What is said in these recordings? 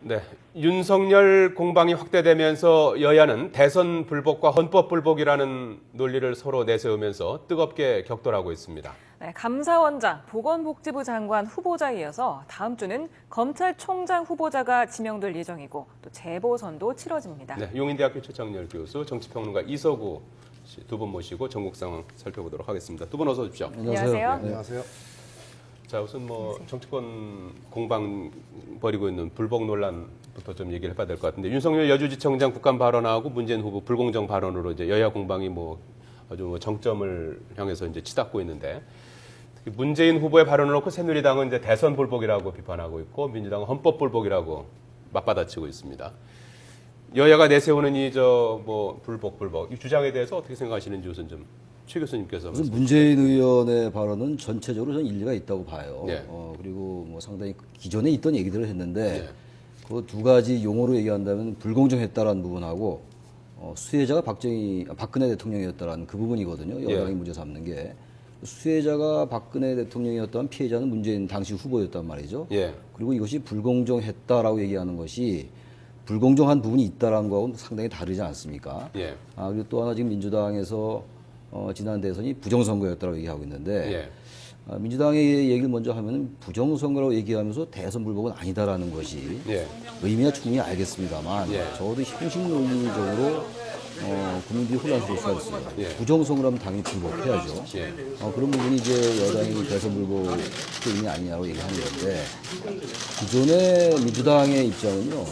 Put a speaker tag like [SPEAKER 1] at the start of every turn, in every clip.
[SPEAKER 1] 네, 윤석열 공방이 확대되면서 여야는 대선 불복과 헌법 불복이라는 논리를 서로 내세우면서 뜨겁게 격돌하고 있습니다.
[SPEAKER 2] 네, 감사원장, 보건복지부 장관 후보자에 이어서 다음 주는 검찰총장 후보자가 지명될 예정이고 또 재보선도 치러집니다.
[SPEAKER 1] 네, 용인대학교 최창렬 교수, 정치평론가 이서구 씨 두 분 모시고 전국 상황 살펴보도록 하겠습니다. 두 분 어서 오십시오.
[SPEAKER 2] 안녕하세요.
[SPEAKER 3] 안녕하세요.
[SPEAKER 1] 자, 우선 정치권 공방 벌이고 있는 불복 논란부터 좀 얘기를 해봐야 될 것 같은데, 윤석열 여주지청장 국감 발언하고 문재인 후보 불공정 발언으로 이제 여야 공방이 아주 정점을 향해서 이제 치닫고 있는데, 특히 문재인 후보의 발언을 놓고 새누리당은 이제 대선 불복이라고 비판하고 있고, 민주당은 헌법 불복이라고 맞받아치고 있습니다. 여야가 내세우는 불복 이 주장에 대해서 어떻게 생각하시는지 우선 좀 최 교수님께서.
[SPEAKER 3] 우선 문재인 의원의 발언은 전체적으로 저는 일리가 있다고 봐요.
[SPEAKER 1] 네.
[SPEAKER 3] 그리고 상당히 기존에 있던 얘기들을 했는데
[SPEAKER 1] 네.
[SPEAKER 3] 그 두 가지 용어로 얘기한다면 불공정했다라는 부분하고 수혜자가 박근혜 대통령이었다라는 그 부분이거든요. 여당이 문제 삼는 게 수혜자가 박근혜 대통령이었다면 피해자는 문재인 당시 후보였단 말이죠.
[SPEAKER 1] 예.
[SPEAKER 3] 그리고 이것이 불공정했다라고 얘기하는 것이 불공정한 부분이 있다라는 거하고는 상당히 다르지 않습니까?
[SPEAKER 1] 예.
[SPEAKER 3] 그리고 또 하나 지금 민주당에서 지난 대선이 부정선거였다고 얘기하고 있는데
[SPEAKER 1] 예.
[SPEAKER 3] 민주당의 얘기를 먼저 하면 부정선거라고 얘기하면서 대선 불복은 아니다라는 것이
[SPEAKER 1] 예.
[SPEAKER 3] 의미야 충분히 알겠습니다만
[SPEAKER 1] 예.
[SPEAKER 3] 적어도 형식 논리적으로 국민들이 혼란스러울 수가 있습니다.
[SPEAKER 1] 예.
[SPEAKER 3] 부정선거라면 당연히 불복해야죠.
[SPEAKER 1] 예.
[SPEAKER 3] 그런 부분이 이제 여당이 대선 불복 의미 아니냐고 얘기하는 건데 기존의 민주당의 입장은요.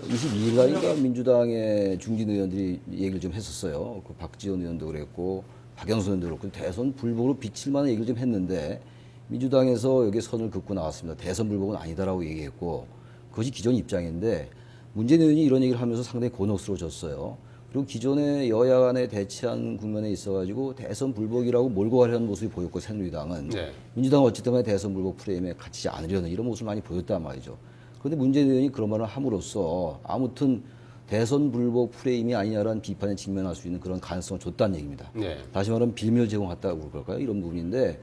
[SPEAKER 3] 22일 날인가 민주당의 중진 의원들이 얘기를 좀 했었어요. 그 박지원 의원도 그랬고 박영선 의원도 그렇고 대선 불복으로 비칠 만한 얘기를 좀 했는데 민주당에서 여기에 선을 긋고 나왔습니다. 대선 불복은 아니다라고 얘기했고 그것이 기존 입장인데 문재인 의원이 이런 얘기를 하면서 상당히 곤혹스러워졌어요. 그리고 기존의 여야 간의 대치한 국면에 있어가지고 대선 불복이라고 몰고 가려는 모습이 보였고 새누리당은
[SPEAKER 1] 네.
[SPEAKER 3] 민주당은 어쨌든 간에 대선 불복 프레임에 갇히지 않으려는 이런 모습을 많이 보였단 말이죠. 그런데 문재인 의원이 그런 말을 함으로써 아무튼 대선 불복 프레임이 아니냐라는 비판에 직면할 수 있는 그런 가능성을 줬다는 얘기입니다.
[SPEAKER 1] 네.
[SPEAKER 3] 다시 말하면 빌미를 제공했다고 그럴까요? 이런 부분인데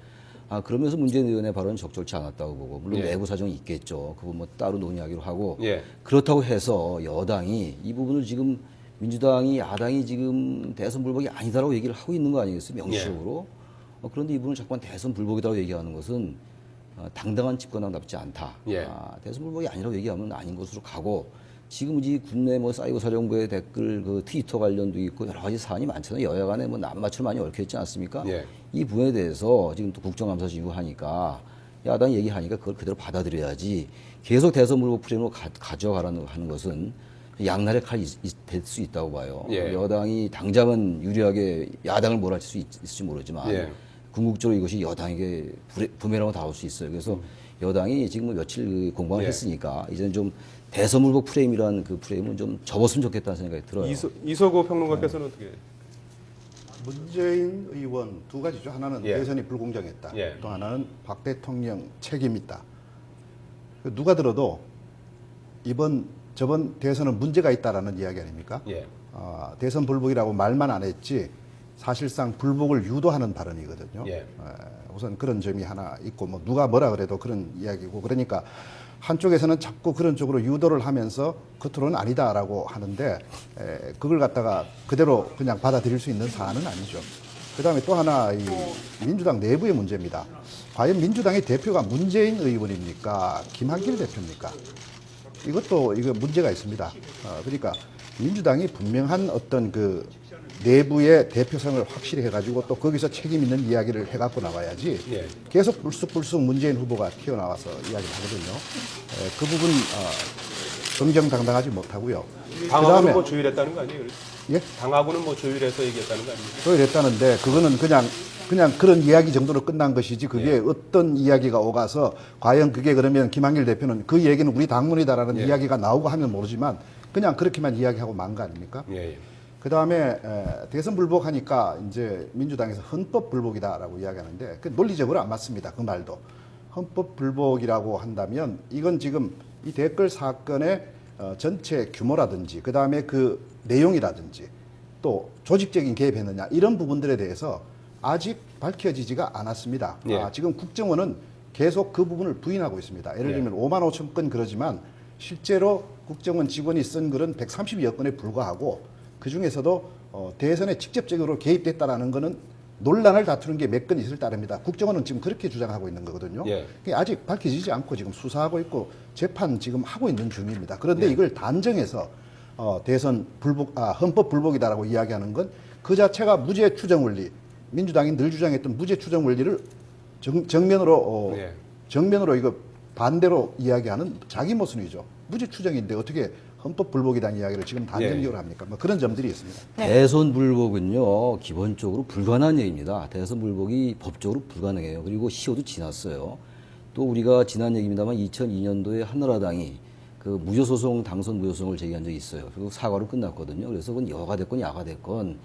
[SPEAKER 3] 그러면서 문재인 의원의 발언은 적절치 않았다고 보고 물론
[SPEAKER 1] 예.
[SPEAKER 3] 내부 사정이 있겠죠. 그건 따로 논의하기로 하고
[SPEAKER 1] 예.
[SPEAKER 3] 그렇다고 해서 여당이 이 부분을 지금 민주당이 야당이 지금 대선 불복이 아니다라고 얘기를 하고 있는 거 아니겠어요? 명시적으로. 그런데 이 부분을 자꾸만 대선 불복이라고 얘기하는 것은 당당한 집권당답지 않다.
[SPEAKER 1] 예.
[SPEAKER 3] 대선 불복이 아니라고 얘기하면 아닌 것으로 가고 지금 이 국내 사이버 사령부의 댓글 트위터 관련도 있고 여러 가지 사안이 많잖아요. 여야 간에 낱마처럼 많이 얽혀 있지 않습니까?
[SPEAKER 1] 예.
[SPEAKER 3] 이 부분에 대해서 지금 또 국정감사 진행하니까 야당이 얘기하니까 그걸 그대로 받아들여야지 계속 대선 불복 프레임으로 가져가라는 하는 것은 양날의 칼이 될 수 있다고 봐요.
[SPEAKER 1] 예.
[SPEAKER 3] 여당이 당장은 유리하게 야당을 몰아칠 수 있을지 모르지만
[SPEAKER 1] 예.
[SPEAKER 3] 궁극적으로 이것이 여당에게 부메랑으로 다가올 수 있어요. 그래서 여당이 지금 며칠 공방을
[SPEAKER 1] 예.
[SPEAKER 3] 했으니까 이제는 좀 대선 불복 프레임이라는 그 프레임은 좀 접었으면 좋겠다는 생각이 들어요.
[SPEAKER 1] 이서구 평론가께서는 어떻게?
[SPEAKER 4] 문재인 의원 두 가지죠. 하나는
[SPEAKER 1] 예.
[SPEAKER 4] 대선이 불공정했다.
[SPEAKER 1] 예.
[SPEAKER 4] 또 하나는 박 대통령 책임 있다. 누가 들어도 저번 대선은 문제가 있다라는 이야기 아닙니까?
[SPEAKER 1] 예.
[SPEAKER 4] 대선 불복이라고 말만 안 했지 사실상 불복을 유도하는 발언이거든요.
[SPEAKER 1] 예.
[SPEAKER 4] 우선 그런 점이 하나 있고 누가 뭐라 그래도 그런 이야기고 그러니까 한쪽에서는 자꾸 그런 쪽으로 유도를 하면서 겉으로는 아니다라고 하는데 그걸 갖다가 그대로 그냥 받아들일 수 있는 사안은 아니죠. 그다음에 또 하나 이 민주당 내부의 문제입니다. 과연 민주당의 대표가 문재인 의원입니까? 김한길 대표입니까? 이거 문제가 있습니다. 그러니까 민주당이 분명한 어떤 그 내부의 대표성을 확실히 해가지고 또 거기서 책임 있는 이야기를 해갖고 나와야지
[SPEAKER 1] 예.
[SPEAKER 4] 계속 불쑥불쑥 문재인 후보가 튀어나와서 이야기를 하거든요. 그 부분 정정당당하지 못하고요.
[SPEAKER 1] 당하고는 조율했다는 거 아니에요?
[SPEAKER 4] 예?
[SPEAKER 1] 당하고는 조율해서 얘기했다는 거 아니에요?
[SPEAKER 4] 조율했다는데 그거는 그냥 그런 이야기 정도로 끝난 것이지 그게 어떤 이야기가 오가서 과연 그게 그러면 김한길 대표는 그 얘기는 우리 당문이다라는 이야기가 나오고 하면 모르지만 그냥 그렇게만 이야기하고 만 거 아닙니까?
[SPEAKER 1] 예.
[SPEAKER 4] 그 다음에 대선 불복하니까 이제 민주당에서 헌법 불복이다라고 이야기하는데 그 논리적으로 안 맞습니다. 그 말도 헌법 불복이라고 한다면 이건 지금 이 댓글 사건의 전체 규모라든지 그 다음에 그 내용이라든지 또 조직적인 개입했느냐 이런 부분들에 대해서 아직 밝혀지지가 않았습니다.
[SPEAKER 1] 예.
[SPEAKER 4] 지금 국정원은 계속 그 부분을 부인하고 있습니다. 예를 들면 5만 5천 건 그러지만 실제로 국정원 직원이 쓴 글은 130여 건에 불과하고 그 중에서도 대선에 직접적으로 개입됐다라는 거는 논란을 다투는 게 몇 건 있을 따릅니다. 국정원은 지금 그렇게 주장하고 있는 거거든요.
[SPEAKER 1] 예.
[SPEAKER 4] 그게 아직 밝혀지지 않고 지금 수사하고 있고 재판 지금 하고 있는 중입니다. 그런데 이걸 단정해서 대선 불복, 헌법 불복이다라고 이야기하는 건 그 자체가 무죄 추정 원리, 민주당이 늘 주장했던 무죄 추정 원리를 정면으로
[SPEAKER 1] 예.
[SPEAKER 4] 정면으로 이거 반대로 이야기하는 자기 모순이죠. 무죄 추정인데 어떻게 헌법 불복이라는 이야기를 지금 단정적으로 합니까? 뭐 그런 점들이 있습니다.
[SPEAKER 3] 대선 불복은요 기본적으로 불가능한 얘기입니다. 대선 불복이 법적으로 불가능해요. 그리고 시효도 지났어요. 또 우리가 지난 얘기입니다만 2002년도에 한나라당이 그 무효소송 당선 무효소송을 제기한 적이 있어요. 그리고 사과로 끝났거든요. 그래서 그건 여가 됐건 야가 됐건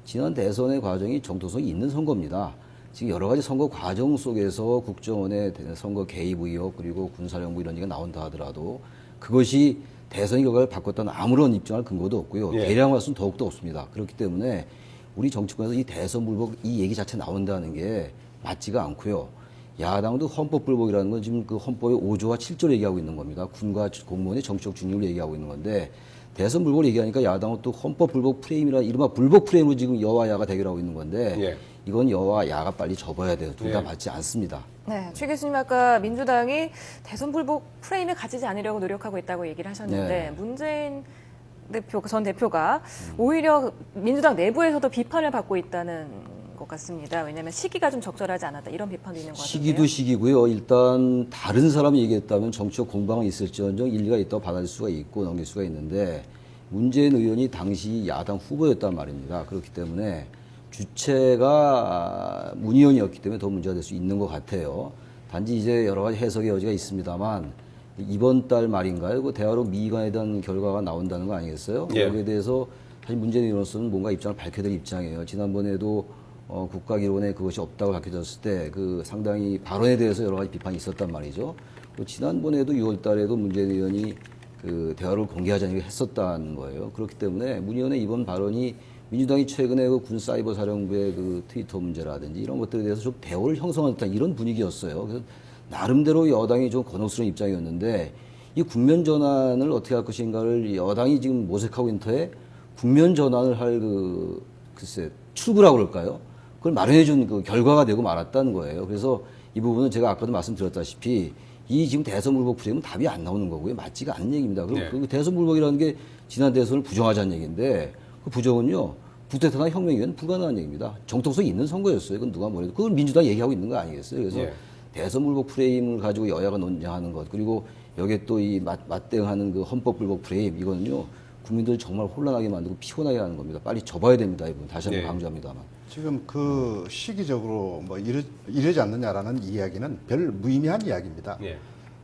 [SPEAKER 3] 지난 대선의 과정이 정통성이 있는 선거입니다. 지금 여러 가지 선거 과정 속에서 국정원의 선거 개입 의혹 그리고 군사정부 이런 얘기가 나온다 하더라도 그것이 대선 결과를 바꿨다는 아무런 입증할 근거도 없고요.
[SPEAKER 1] 예.
[SPEAKER 3] 계량할 수는 더욱더 없습니다. 그렇기 때문에 우리 정치권에서 이 대선 불복 이 얘기 자체 나온다는 게 맞지가 않고요. 야당도 헌법 불복이라는 건 지금 그 헌법의 5조와 7조를 얘기하고 있는 겁니다. 군과 공무원의 정치적 중립을 얘기하고 있는 건데 대선 불복을 얘기하니까 야당은 또 헌법 불복 프레임이라 이른바 불복 프레임으로 지금 여와 야가 대결하고 있는 건데
[SPEAKER 1] 예.
[SPEAKER 3] 이건 여와 야가 빨리 접어야 돼요. 둘 다
[SPEAKER 1] 예.
[SPEAKER 3] 맞지 않습니다.
[SPEAKER 2] 네, 최 교수님 아까 민주당이 대선 불복 프레임을 가지지 않으려고 노력하고 있다고 얘기를 하셨는데
[SPEAKER 3] 네.
[SPEAKER 2] 문재인 전 대표가 오히려 민주당 내부에서도 비판을 받고 있다는 것 같습니다. 왜냐하면 시기가 좀 적절하지 않았다 이런 비판도 있는 것 같은데요.
[SPEAKER 3] 시기도 시기고요. 일단 다른 사람이 얘기했다면 정치적 공방은 있을지언정 일리가 있다고 받아들일 수가 있고 넘길 수가 있는데 문재인 의원이 당시 야당 후보였단 말입니다. 그렇기 때문에 주체가 문 의원이었기 때문에 더 문제가 될 수 있는 것 같아요. 단지 이제 여러 가지 해석의 여지가 있습니다만 이번 달 말인가요? 그 대화로 미관에 대한 결과가 나온다는 거 아니겠어요?
[SPEAKER 1] 예.
[SPEAKER 3] 여기에 대해서 사실 문재인 의원으로서는 뭔가 입장을 밝혀야 될 입장이에요. 지난번에도 국가기론에 그것이 없다고 밝혀졌을 때 그 상당히 발언에 대해서 여러 가지 비판이 있었단 말이죠. 또 지난번에도 6월 달에도 문재인 의원이 그 대화를 공개하자는 얘기를 했었다는 거예요. 그렇기 때문에 문 의원의 이번 발언이 민주당이 최근에 그 군 사이버 사령부의 그 트위터 문제라든지 이런 것들에 대해서 좀 대오를 형성한 듯한 이런 분위기였어요. 그래서 나름대로 여당이 좀 곤혹스러운 입장이었는데 이 국면 전환을 어떻게 할 것인가를 여당이 지금 모색하고 있는 터에 국면 전환을 할 그 글쎄 출구라고 그럴까요? 그걸 마련해 준 그 결과가 되고 말았다는 거예요. 그래서 이 부분은 제가 아까도 말씀드렸다시피 이 지금 대선 불복 프레임은 답이 안 나오는 거고요. 맞지가 않는 얘기입니다. 그리고
[SPEAKER 1] 네.
[SPEAKER 3] 그 대선 불복이라는 게 지난 대선을 부정하자는 얘기인데 그 부정은요. 쿠데타나 혁명이면 불가능한 얘기입니다. 정통성이 있는 선거였어요. 그건 누가 뭐래도 그걸 민주당이 얘기하고 있는 거 아니겠어요? 그래서
[SPEAKER 1] 예.
[SPEAKER 3] 대선 불복 프레임을 가지고 여야가 논쟁하는 것 그리고 여기에 또 이 맞대응하는 그 헌법 불복 프레임 이거는요. 국민들 정말 혼란하게 만들고 피곤하게 하는 겁니다. 빨리 접어야 됩니다. 이분 다시 한번
[SPEAKER 1] 예.
[SPEAKER 3] 강조합니다만.
[SPEAKER 4] 지금 그 시기적으로 뭐 이러지 않느냐라는 이야기는 별 무의미한 이야기입니다.
[SPEAKER 1] 예.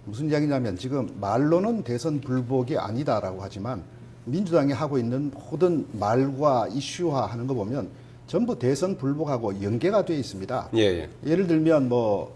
[SPEAKER 4] 무슨 이야기냐면 지금 말로는 대선 불복이 아니다라고 하지만 민주당이 하고 있는 모든 말과 이슈화하는 거 보면 전부 대선 불복하고 연계가 되어 있습니다.
[SPEAKER 1] 예, 예.
[SPEAKER 4] 예를 들면 뭐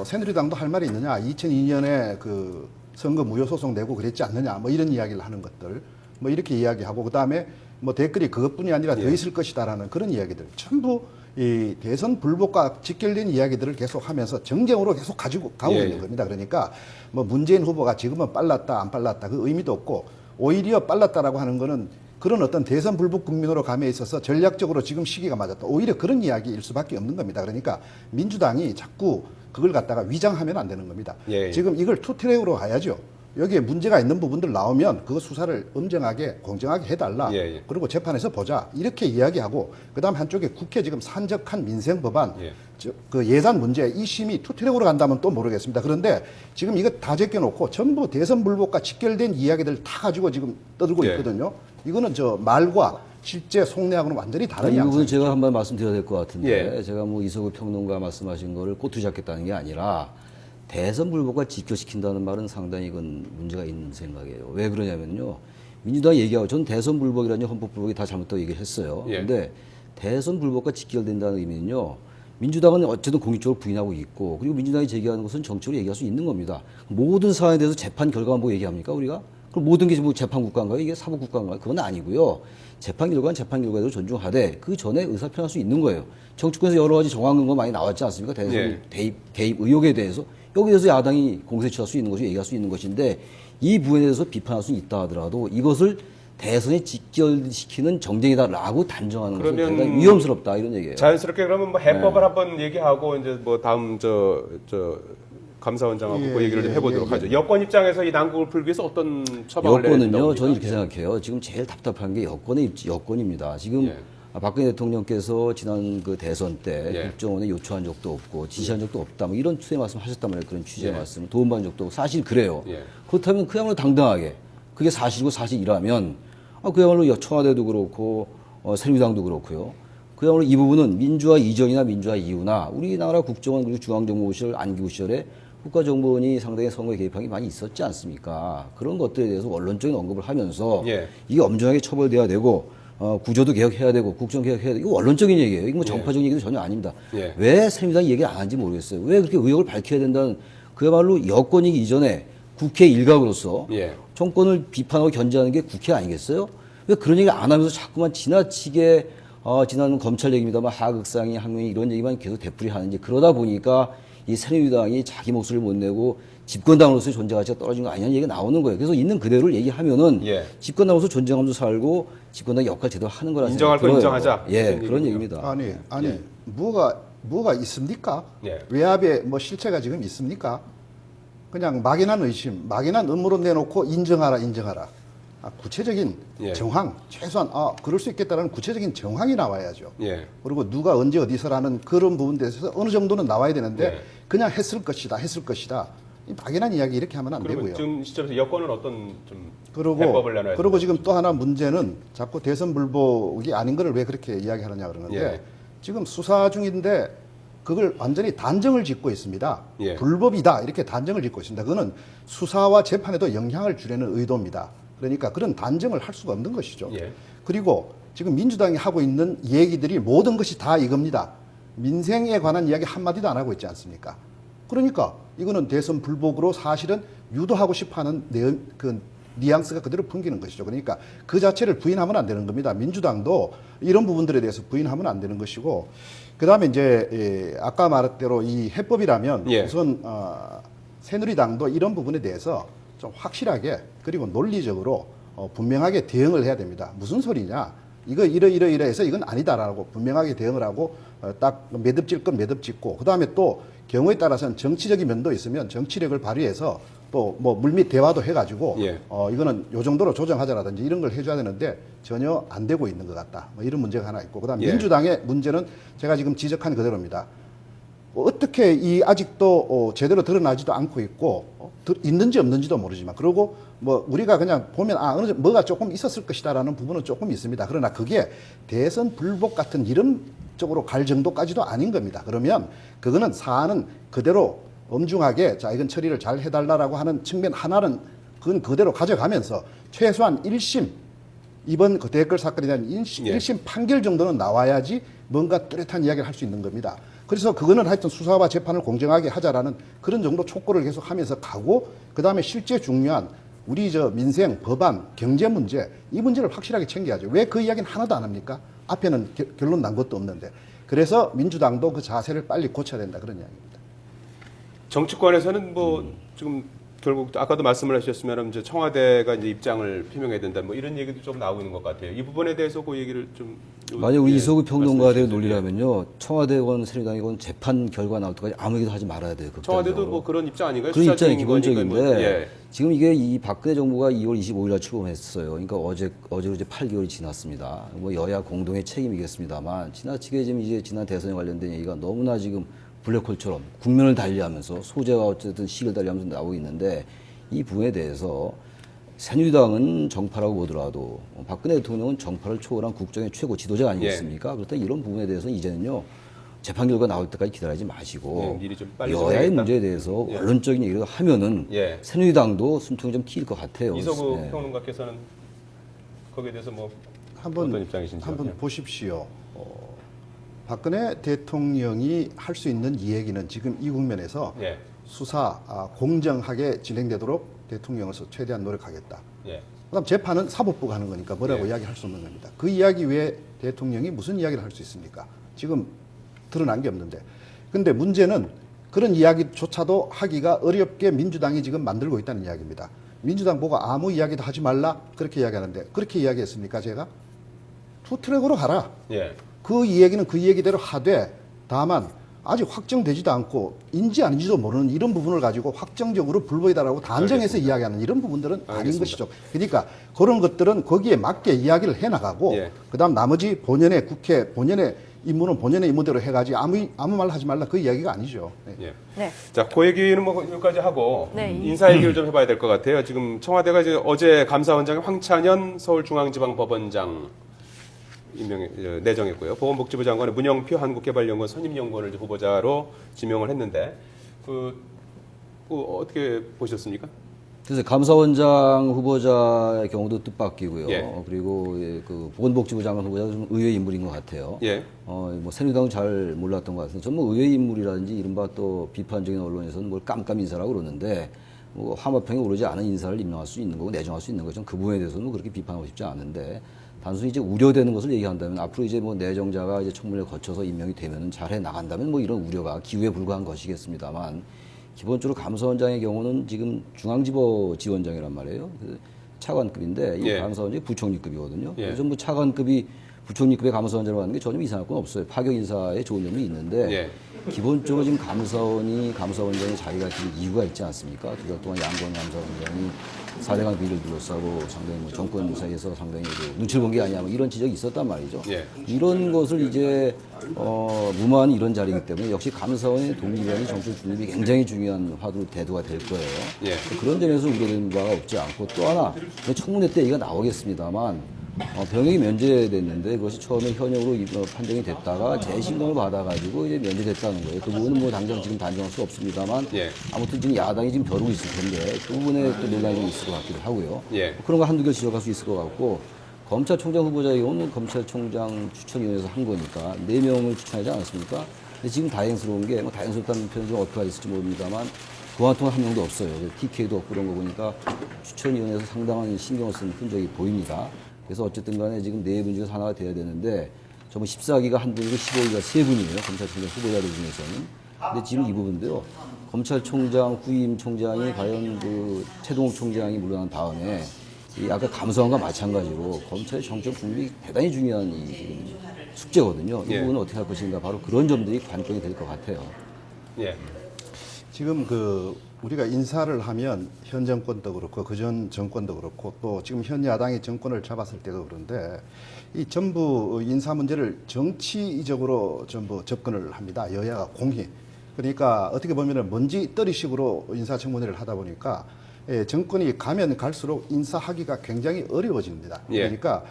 [SPEAKER 4] 새누리당도 할 말이 있느냐? 2002년에 그 선거 무효 소송 내고 그랬지 않느냐? 뭐 이런 이야기를 하는 것들 뭐 이렇게 이야기하고 그 다음에 뭐 댓글이 그것뿐이 아니라 더 있을 것이다라는 그런 이야기들 전부 이 대선 불복과 직결된 이야기들을 계속하면서 정쟁으로 계속 가지고 가고
[SPEAKER 1] 예,
[SPEAKER 4] 있는
[SPEAKER 1] 예.
[SPEAKER 4] 겁니다. 그러니까 뭐 문재인 후보가 지금은 빨랐다 안 빨랐다 그 의미도 없고 오히려 빨랐다라고 하는 거는 그런 어떤 대선 불복 국민으로 감에 있어서 전략적으로 지금 시기가 맞았다. 오히려 그런 이야기일 수밖에 없는 겁니다. 그러니까 민주당이 자꾸 그걸 갖다가 위장하면 안 되는 겁니다.
[SPEAKER 1] 예, 예.
[SPEAKER 4] 지금 이걸 투트랙으로 가야죠. 여기에 문제가 있는 부분들 나오면 그거 수사를 엄정하게 공정하게 해달라.
[SPEAKER 1] 예, 예.
[SPEAKER 4] 그리고 재판에서 보자. 이렇게 이야기하고 그다음 한쪽에 국회 지금 산적한 민생 법안
[SPEAKER 1] 예.
[SPEAKER 4] 그 예산 문제 이 심이 투트랙으로 간다면 또 모르겠습니다. 그런데 지금 이거 다 제껴놓고 전부 대선 불복과 직결된 이야기들 다 가지고 지금 떠들고
[SPEAKER 1] 예.
[SPEAKER 4] 있거든요. 이거는 저 말과 실제 속내하고는 완전히 다른
[SPEAKER 3] 이 부분은
[SPEAKER 4] 양상이죠.
[SPEAKER 3] 제가 한번 말씀드려야 될 것 같은데
[SPEAKER 1] 예.
[SPEAKER 3] 제가 뭐 이석우 평론가 말씀하신 거를 꼬투리 잡겠다는 게 아니라 대선 불복과 직결시킨다는 말은 상당히 이건 문제가 있는 생각이에요. 왜 그러냐면요. 민주당이 얘기하고 전 대선 불복이라니 헌법 불복이 다 잘못다고 얘기를 했어요.
[SPEAKER 1] 예.
[SPEAKER 3] 그런데 대선 불복과 직결된다는 의미는요. 민주당은 어쨌든 공식적으로 부인하고 있고 그리고 민주당이 제기하는 것은 정치적으로 얘기할 수 있는 겁니다. 모든 사안에 대해서 재판 결과만 보고 얘기합니까 우리가? 그럼 모든 게 뭐 재판 국가인가요? 이게 사법 국가인가요? 그건 아니고요. 재판 결과는 재판 결과대로 존중하되 그 전에 의사 표현할 수 있는 거예요. 정치권에서 여러 가지 정황 근거 많이 나왔지 않습니까? 대선
[SPEAKER 1] 예.
[SPEAKER 3] 개입 의혹에 대해서 여기에 대해서 야당이 공세 취할 수 있는 것이 얘기할 수 있는 것인데 이 부분에 대해서 비판할 수 있다 하더라도 이것을 대선에 직결시키는 정쟁이다라고 단정하는 것은
[SPEAKER 1] 그러면
[SPEAKER 3] 대단히 위험스럽다 이런 얘기예요.
[SPEAKER 1] 자연스럽게 그러면 뭐 해법을 한번 얘기하고 이제 뭐 다음 저 감사원장하고 그 얘기를 좀 해보도록 하죠. 여권 입장에서 이 난국을 풀기 위해서 어떤 처방을 내야 된다고
[SPEAKER 3] 여권은요, 저는
[SPEAKER 1] 봅니까?
[SPEAKER 3] 이렇게 생각해요. 지금 제일 답답한 게 여권입니다. 지금
[SPEAKER 1] 예.
[SPEAKER 3] 박근혜 대통령께서 지난 그 대선 때
[SPEAKER 1] 예.
[SPEAKER 3] 국정원에 요청한 적도 없고 지시한 적도 없다. 뭐 이런 취지의 말씀 하셨단 말이에요. 그런 취지의
[SPEAKER 1] 예.
[SPEAKER 3] 말씀. 도움받은 적도 없고. 사실 그래요.
[SPEAKER 1] 예.
[SPEAKER 3] 그렇다면 그야말로 당당하게 그게 사실이고 사실이라면 그야말로 청와대도 그렇고 새누리당도 그렇고요. 그야말로 이 부분은 민주화 이전이나 민주화 이후나 우리나라 국정원 그리고 중앙정보실 안기부 시절에 국가정보원이 상당히 선거에 개입한 게 많이 있었지 않습니까? 그런 것들에 대해서 원론적인 언급을 하면서
[SPEAKER 1] 예.
[SPEAKER 3] 이게 엄정하게 처벌돼야 되고 구조도 개혁해야 되고 국정 개혁해야 되고 이거 원론적인 얘기예요. 이거 뭐 정파적인 얘기도 전혀 아닙니다.
[SPEAKER 1] 예.
[SPEAKER 3] 왜 새누리당이 얘기를 안 하는지 모르겠어요. 왜 그렇게 의혹을 밝혀야 된다는 그야말로 여권이기 이전에 국회 일각으로서
[SPEAKER 1] 예.
[SPEAKER 3] 정권을 비판하고 견제하는 게 국회 아니겠어요? 왜 그런 얘기를 안 하면서 자꾸만 지나치게 지난 검찰 얘기입니다만 하극상이 항명이 이런 얘기만 계속 되풀이하는지 그러다 보니까 이 새누리당이 자기 목소리를 못 내고 집권당으로서의 존재 가치가 떨어진 거 아니냐는 얘기가 나오는 거예요. 그래서 있는 그대로를 얘기하면은
[SPEAKER 1] 예.
[SPEAKER 3] 집권당으로서 존재감도 살고 집권당 역할 제대로 하는 거라는
[SPEAKER 1] 인정할
[SPEAKER 3] 생각이
[SPEAKER 1] 건
[SPEAKER 3] 들어요.
[SPEAKER 1] 인정하자.
[SPEAKER 3] 예,
[SPEAKER 1] 그런
[SPEAKER 3] 그런
[SPEAKER 1] 얘기군요.
[SPEAKER 3] 얘기입니다.
[SPEAKER 4] 아니 뭐가 있습니까?
[SPEAKER 1] 예.
[SPEAKER 4] 외압에 뭐 실체가 지금 있습니까? 그냥 막연한 의심, 막연한 음모로 내놓고 인정하라. 구체적인
[SPEAKER 1] 예.
[SPEAKER 4] 정황, 최소한 그럴 수 있겠다라는 구체적인 정황이 나와야죠.
[SPEAKER 1] 예.
[SPEAKER 4] 그리고 누가 언제 어디서라는 그런 부분에 대해서 어느 정도는 나와야 되는데
[SPEAKER 1] 예.
[SPEAKER 4] 그냥 했을 것이다. 이 막연한 이야기 이렇게 하면 안
[SPEAKER 1] 그러면
[SPEAKER 4] 되고요.
[SPEAKER 1] 지금 시점에서 여권은 어떤 좀
[SPEAKER 4] 그리고
[SPEAKER 1] 해법을 내놔야
[SPEAKER 4] 그리고 지금 또 하나 문제는 자꾸 대선 불복이 아닌 거를 왜 그렇게 이야기하느냐 그러는데
[SPEAKER 1] 예.
[SPEAKER 4] 지금 수사 중인데 그걸 완전히 단정을 짓고 있습니다.
[SPEAKER 1] 예.
[SPEAKER 4] 불법이다 이렇게 단정을 짓고 있습니다. 그거는 수사와 재판에도 영향을 주려는 의도입니다. 그러니까 그런 단정을 할 수가 없는 것이죠.
[SPEAKER 1] 예.
[SPEAKER 4] 그리고 지금 민주당이 하고 있는 얘기들이 모든 것이 다 이겁니다. 민생에 관한 이야기 한마디도 안 하고 있지 않습니까? 그러니까 이거는 대선 불복으로 사실은 유도하고 싶어하는 그 뉘앙스가 그대로 풍기는 것이죠. 그러니까 그 자체를 부인하면 안 되는 겁니다. 민주당도 이런 부분들에 대해서 부인하면 안 되는 것이고, 그 다음에 이제 아까 말했대로 이 해법이라면
[SPEAKER 1] 예.
[SPEAKER 4] 우선 새누리당도 이런 부분에 대해서 좀 확실하게 그리고 논리적으로 분명하게 대응을 해야 됩니다. 무슨 소리냐? 이거 이러해서 이건 아니다라고 분명하게 대응을 하고 딱 매듭질 건 매듭짓고, 그 다음에 또 경우에 따라서는 정치적인 면도 있으면 정치력을 발휘해서 또 뭐 물밑 대화도 해가지고
[SPEAKER 1] 예.
[SPEAKER 4] 이거는 요 정도로 조정하자라든지 이런 걸 해줘야 되는데 전혀 안 되고 있는 것 같다. 뭐 이런 문제가 하나 있고, 그다음
[SPEAKER 1] 예.
[SPEAKER 4] 민주당의 문제는 제가 지금 지적한 그대로입니다. 어떻게 이 아직도 제대로 드러나지도 않고 있고 있는지 없는지도 모르지만, 그리고 뭐 우리가 그냥 보면 어느 정도 뭐가 조금 있었을 것이다라는 부분은 조금 있습니다. 그러나 그게 대선 불복 같은 이런 쪽으로 갈 정도까지도 아닌 겁니다. 그러면 그거는 사안은 그대로 엄중하게 자 이건 처리를 잘 해달라고 하는 측면 하나는 그건 그대로 가져가면서 최소한 1심 이번 그 댓글 사건에 대한 1심 판결 정도는 나와야지 뭔가 뚜렷한 이야기를 할 수 있는 겁니다. 그래서 그거는 하여튼 수사와 재판을 공정하게 하자라는 그런 정도 촉구를 계속 하면서 가고, 그 다음에 실제 중요한 우리 민생, 법안, 경제 문제, 이 문제를 확실하게 챙겨야죠. 왜 그 이야기는 하나도 안 합니까? 앞에는 결론 난 것도 없는데. 그래서 민주당도 그 자세를 빨리 고쳐야 된다, 그런 이야기입니다.
[SPEAKER 1] 정치권에서는 뭐 지금 결국 아까도 말씀을 하셨으면 이제 청와대가 이제 입장을 표명해야 된다 뭐 이런 얘기도 좀 나오고 있는 것 같아요. 이 부분에 대해서 그 얘기를 좀
[SPEAKER 3] 만약 우리 이석우 평론가의
[SPEAKER 1] 말씀해 주시죠.
[SPEAKER 3] 논리라면요, 청와대건 새누리당이건 재판 결과 나올 때까지 아무 얘기도 하지 말아야 돼요.
[SPEAKER 1] 청와대도
[SPEAKER 3] 극단적으로.
[SPEAKER 1] 뭐 그런 입장 아닌가요?
[SPEAKER 3] 그런 입장이
[SPEAKER 1] 수사적인 거니까
[SPEAKER 3] 기본적인데
[SPEAKER 1] 뭐, 예.
[SPEAKER 3] 지금 이게 이 박근혜 정부가 2월 25일 날 출범했어요. 그러니까 어제로 이제 8개월이 지났습니다. 뭐 여야 공동의 책임이겠습니다만 지나치게 지금 이제 지난 대선에 관련된 얘기가 너무나 지금 블랙홀처럼 국면을 달리하면서 소재와 어쨌든 시기를 달리하면서 나오고 있는데, 이 부분에 대해서 새누리당은 정파라고 보더라도 박근혜 대통령은 정파를 초월한 국정의 최고 지도자 아니겠습니까? 그렇다면 이런 부분에 대해서는 이제는요, 재판 결과 나올 때까지 기다리지 마시고
[SPEAKER 1] 미리 좀 빨리
[SPEAKER 3] 여야의
[SPEAKER 1] 정해야겠다.
[SPEAKER 3] 문제에 대해서 원론적인 얘기를 하면은
[SPEAKER 1] 예.
[SPEAKER 3] 새누리당도 숨통이 좀 트일 것 같아요.
[SPEAKER 1] 이석우
[SPEAKER 3] 네.
[SPEAKER 1] 평론가께서는 거기에 대해서 뭐
[SPEAKER 4] 한번
[SPEAKER 1] 어떤 입장이신지
[SPEAKER 4] 한번 보십시오. 박근혜 대통령이 할 수 있는 이 얘기는 지금 이 국면에서
[SPEAKER 1] 예.
[SPEAKER 4] 수사 공정하게 진행되도록 대통령으로서 최대한 노력하겠다.
[SPEAKER 1] 예.
[SPEAKER 4] 그다음 재판은 사법부가 하는 거니까 뭐라고 이야기할 수 없는 겁니다. 그 이야기 외에 대통령이 무슨 이야기를 할 수 있습니까? 지금 드러난 게 없는데. 근데 문제는 그런 이야기조차도 하기가 어렵게 민주당이 지금 만들고 있다는 이야기입니다. 민주당 보고 아무 이야기도 하지 말라 그렇게 이야기하는데 그렇게 이야기했습니까 제가? 투 트랙으로 가라.
[SPEAKER 1] 예.
[SPEAKER 4] 그 이야기는 그 얘기대로 하되 다만 아직 확정되지도 않고 인지 아닌지도 모르는 이런 부분을 가지고 확정적으로 불법이다라고 단정해서
[SPEAKER 1] 알겠습니다.
[SPEAKER 4] 이야기하는 이런 부분들은 아닌
[SPEAKER 1] 알겠습니다.
[SPEAKER 4] 것이죠. 그러니까 그런 것들은 거기에 맞게 이야기를 해나가고
[SPEAKER 1] 예.
[SPEAKER 4] 그다음 나머지 본연의 국회 본연의 임무는 본연의 임무대로 해가지 아무 말 하지 말라 그 이야기가 아니죠. 네.
[SPEAKER 1] 예.
[SPEAKER 2] 네.
[SPEAKER 1] 자, 그 얘기는 뭐 여기까지 하고
[SPEAKER 2] 네.
[SPEAKER 1] 인사 얘기를 좀 해봐야 될 것 같아요. 지금 청와대가 이제 어제 감사원장에 황찬현 서울중앙지방법원장 내정했고요. 보건복지부 장관은 문영표 한국개발연구원 선임연구원을 후보자로 지명을 했는데 어떻게 보셨습니까?
[SPEAKER 3] 그래서 감사원장 후보자의 경우도 뜻밖이고요.
[SPEAKER 1] 예.
[SPEAKER 3] 그리고 그 보건복지부 장관 후보자도 좀 의외의 인물인 것 같아요.
[SPEAKER 1] 예.
[SPEAKER 3] 뭐 새누리당은 잘 몰랐던 것 같은데, 전뭐 의외의 인물이라든지 이른바 또 비판적인 언론에서는 뭘 깜깜 인사라고 그러는데, 뭐 화마평에 오르지 않은 인사를 임명할 수 있는 거고 내정할 수 있는 거죠. 그 부분에 대해서는 뭐 그렇게 비판하고 싶지 않은데, 단순히 이제 우려되는 것을 얘기한다면 앞으로 이제 뭐 내정자가 이제 청문회를 거쳐서 임명이 되면은 잘해 나간다면 뭐 이런 우려가 기우에 불과한 것이겠습니다만, 기본적으로 감사원장의 경우는 지금 중앙지법 지원장이란 말이에요. 그 차관급인데 이
[SPEAKER 1] 예.
[SPEAKER 3] 감사원장이 부총리급이거든요.
[SPEAKER 1] 예.
[SPEAKER 3] 그래서 뭐 차관급이 부총리급의 감사원장으로 가는 게 전혀 이상할 건 없어요. 파격 인사에 좋은 점이 있는데
[SPEAKER 1] 예.
[SPEAKER 3] 기본적으로 지금 감사원장이 자기가 지금 이유가 있지 않습니까? 2달 동안 양권 감사원장이 4대강 비리를 둘러싸고 상당히 뭐 정권 사이에서 상당히 눈치를 본 게 아니냐 뭐 이런 지적이 있었단 말이죠.
[SPEAKER 1] 예.
[SPEAKER 3] 이런 것을 이제 무마한 이런 자리이기 때문에 역시 감사원의 독립이라는 정치 중립이 굉장히 중요한 화두 대두가 될 거예요.
[SPEAKER 1] 예.
[SPEAKER 3] 그런 점에서 우려되는 바가 없지 않고 또 하나 청문회 때 얘기가 나오겠습니다만 병역이 면제됐는데 그것이 처음에 현역으로 판정이 됐다가 재신검을 받아가지고 이제 면제됐다는 거예요. 그 부분은 뭐 당장 지금 단정할 수 없습니다만
[SPEAKER 1] 예.
[SPEAKER 3] 아무튼 지금 야당이 지금 벼르고 있을 텐데 그 부분에 또 논란이 좀 있을 것 같기도 하고요.
[SPEAKER 1] 예.
[SPEAKER 3] 그런 거 한두 개 지적할 수 있을 것 같고 검찰총장 후보자의 경우는 검찰총장 추천위원회에서 한 거니까 4명을 추천하지 않았습니까? 근데 지금 다행스러운 게 뭐 다행스럽다는 표현이 좀 어떻게 있을지 모릅니다만 그동안 통한 한 명도 없어요. TK도 없고 그런 거 보니까 추천위원회에서 상당한 신경을 쓴 흔적이 보입니다. 그래서 어쨌든 간에 지금 4분 중에서 하나가 돼야 되는데 전부 14기가 한 분이고 15기가 3분이에요. 검찰총장 후보자들 중에서는. 근데 지금 이 부분도요. 검찰총장 후임 총장이 과연 그 최동욱 총장이 물러난 다음에 이 아까 감사원과 마찬가지로 검찰의 정적 중립이 대단히 중요한 이 지금 숙제거든요. 이
[SPEAKER 1] 예.
[SPEAKER 3] 부분은 어떻게 할 것인가 바로 그런 점들이 관건이 될 것 같아요.
[SPEAKER 1] 예.
[SPEAKER 4] 지금 우리가 인사를 하면 현 정권도 그렇고 그전 정권도 그렇고 또 지금 현 야당이 정권을 잡았을 때도 그런데 이 전부 인사 문제를 정치적으로 전부 접근을 합니다. 여야가 공히. 그러니까 어떻게 보면은 먼지떨이식으로 인사청문회를 하다 보니까 정권이 가면 갈수록 인사하기가 굉장히 어려워집니다.
[SPEAKER 1] 예.
[SPEAKER 4] 그러니까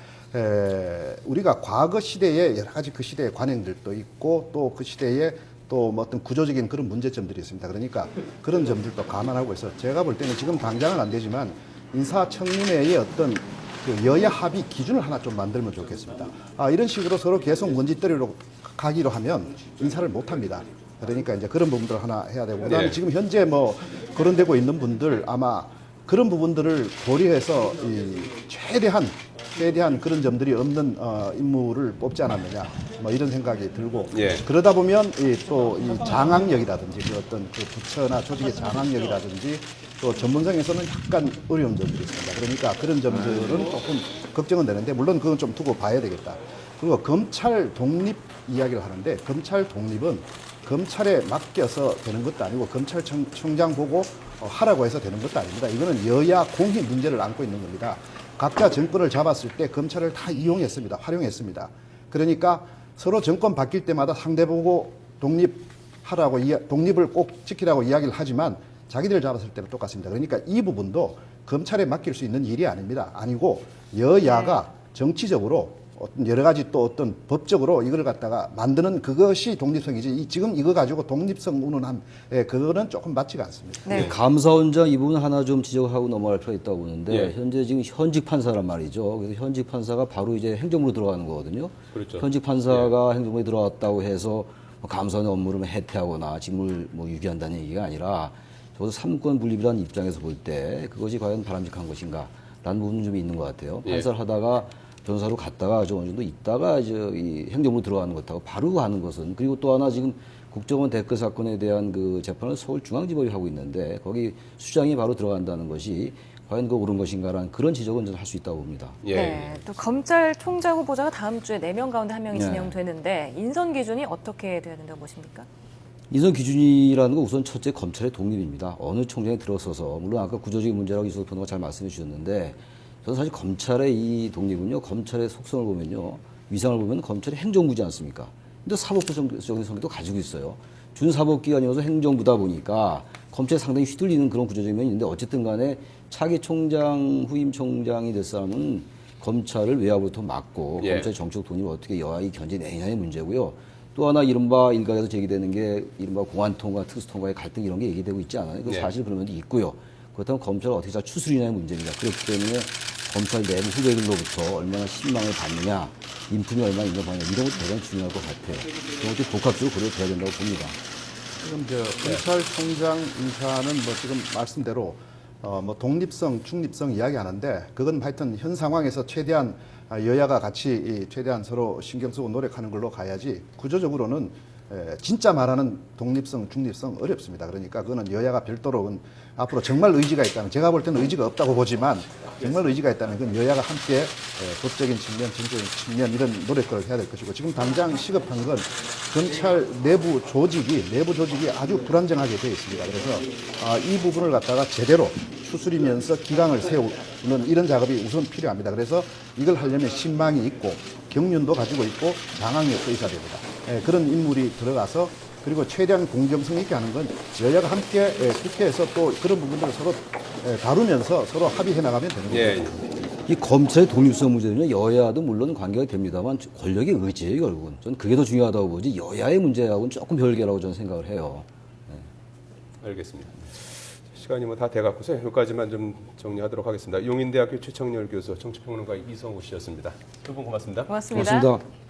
[SPEAKER 4] 우리가 과거 시대에 여러 가지 그 시대의 관행들도 있고 또 그 시대에 또 뭐 어떤 구조적인 그런 문제점들이 있습니다. 그러니까 그런 점들도 감안하고 해서 제가 볼 때는 지금 당장은 안 되지만 인사청문회의 어떤 그 여야 합의 기준을 하나 좀 만들면 좋겠습니다. 이런 식으로 서로 계속 먼지떨이로 가기로 하면 인사를 못 합니다. 그러니까 이제 그런 부분들 하나 해야 되고 그다음에
[SPEAKER 1] 네.
[SPEAKER 4] 지금 현재 뭐 거론되고 있는 분들 아마 그런 부분들을 고려해서 최대한 그런 점들이 없는 인물을 뽑지 않았느냐 뭐 이런 생각이 들고
[SPEAKER 1] 예.
[SPEAKER 4] 그러다 보면 또 이 장악력이라든지 그 어떤 그 부처나 조직의 장악력이라든지 또 전문성에서는 약간 어려운 점들이 있습니다. 그러니까 그런 점들은 조금 걱정은 되는데 물론 그건 좀 두고 봐야 되겠다. 그리고 검찰 독립 이야기를 하는데 검찰 독립은 검찰에 맡겨서 되는 것도 아니고 검찰총장 보고 하라고 해서 되는 것도 아닙니다. 이거는 여야 공히 문제를 안고 있는 겁니다. 각자 정권을 잡았을 때 검찰을 다 이용했습니다. 활용했습니다. 그러니까 서로 정권 바뀔 때마다 상대 보고 독립을 꼭 지키라고 이야기를 하지만 자기들 잡았을 때는 똑같습니다. 그러니까 이 부분도 검찰에 맡길 수 있는 일이 아닙니다. 아니고 여야가 정치적으로 여러 가지 또 어떤 법적으로 이걸 갖다가 만드는 그것이 독립성이지 지금 이거 가지고 독립성 운운한 그거는 조금 맞지가 않습니다.
[SPEAKER 2] 네.
[SPEAKER 3] 감사원장 이 부분 하나 좀 지적하고 넘어갈 필요가 있다고 보는데
[SPEAKER 1] 예.
[SPEAKER 3] 현재 지금 현직 판사란 말이죠. 그래서 현직 판사가 바로 이제 행정부로 들어가는 거거든요.
[SPEAKER 1] 그렇죠.
[SPEAKER 3] 현직 판사가 행정부에 들어왔다고 해서 뭐 감사원의 업무를 해태하거나 직무를 뭐 유기한다는 얘기가 아니라 적어도 삼권 분립이라는 입장에서 볼 때 그것이 과연 바람직한 것인가라는 부분은 좀 있는 것 같아요.
[SPEAKER 1] 예.
[SPEAKER 3] 판사를 하다가 변호사로 갔다가 좀 어느 정도 있다가 이제 이 행정부로 들어가는 것하고 바로 가는 것은 그리고 또 하나 지금 국정원 댓글 사건에 대한 그 재판을 서울중앙지법이 하고 있는데 거기 수장이 바로 들어간다는 것이 과연 그 옳은 것인가라는 그런 지적은 저는 할 수 있다고 봅니다.
[SPEAKER 1] 예.
[SPEAKER 2] 네, 또 검찰총장 후보자가 다음 주에 4명 가운데 1명이
[SPEAKER 3] 네.
[SPEAKER 2] 진영되는데 인선 기준이 어떻게 돼야 된다고 보십니까?
[SPEAKER 3] 인선 기준이라는 건 우선 첫째 검찰의 독립입니다. 어느 총장이 들어서서 물론 아까 구조적인 문제라고 이수석 변호가 잘 말씀해 주셨는데 저는 사실 검찰의 이 독립은요 검찰의 속성을 보면요 위상을 보면 검찰이 행정부지 않습니까? 근데 사법부적인 성격도 가지고 있어요. 준사법기관이어서 행정부다 보니까 검찰이 상당히 휘둘리는 그런 구조적인 면이 있는데 어쨌든 간에 차기 총장 후임 총장이 될 사람은 검찰을 외압으로부터 막고
[SPEAKER 1] 예.
[SPEAKER 3] 검찰의 정치적 독립을 어떻게 여하이 견제내냐의 문제고요. 또 하나 이른바 일각에서 제기되는 게 이른바 공안통과 특수통과의 갈등 이런 게 얘기되고 있지 않아요. 그
[SPEAKER 1] 네.
[SPEAKER 3] 사실 그런 면도 있고요. 그렇다면 검찰을 어떻게 잘 추스리냐의 문제입니다. 그렇기 때문에 검찰 내부 후배들로부터 얼마나 신망을 받느냐, 인품이 얼마나 있냐 보냐 이런 것도 대단히 중요할 것 같아요. 그런 것도 복합적으로 고려돼야 된다고 봅니다.
[SPEAKER 4] 지금 검찰총장 인사는 뭐 지금 말씀대로 뭐 독립성, 중립성 이야기하는데 그건 하여튼 현 상황에서 최대한 여야가 같이 최대한 서로 신경 쓰고 노력하는 걸로 가야지 구조적으로는 진짜 말하는 독립성, 중립성 어렵습니다. 그러니까 그거는 여야가 별도로 그건 앞으로 정말 의지가 있다면 제가 볼 때는 의지가 없다고 보지만 정말 의지가 있다면 그건 여야가 함께 법적인 측면, 정적인 측면 이런 노력을 해야 될 것이고 지금 당장 시급한 건 검찰 내부 조직이 아주 불안정하게 되어 있습니다. 그래서 이 부분을 갖다가 제대로 추스리면서 기강을 세우는 이런 작업이 우선 필요합니다. 그래서 이걸 하려면 신망이 있고 경륜도 가지고 있고 장악력도 있어야 됩니다. 그런 인물이 들어가서 그리고 최대한 공정성 있게 하는 건 여야가 함께 국회에서 또 그런 부분들을 서로 다루면서 서로 합의해 나가면 되는 거죠.
[SPEAKER 1] 예.
[SPEAKER 3] 이 검찰의 독립성 문제는 여야도 물론 관계가 됩니다만 권력의 의지예요 결국은. 저는 그게 더 중요하다고 보지 여야의 문제하고는 조금 별개라고 저는 생각을 해요.
[SPEAKER 1] 알겠습니다. 시간이 뭐 다 돼갖고서 여기까지만 좀 정리하도록 하겠습니다. 용인대학교 최청렬 교수, 정치평론가 이성우 씨였습니다. 두 분 고맙습니다.
[SPEAKER 2] 고맙습니다.
[SPEAKER 3] 고맙습니다.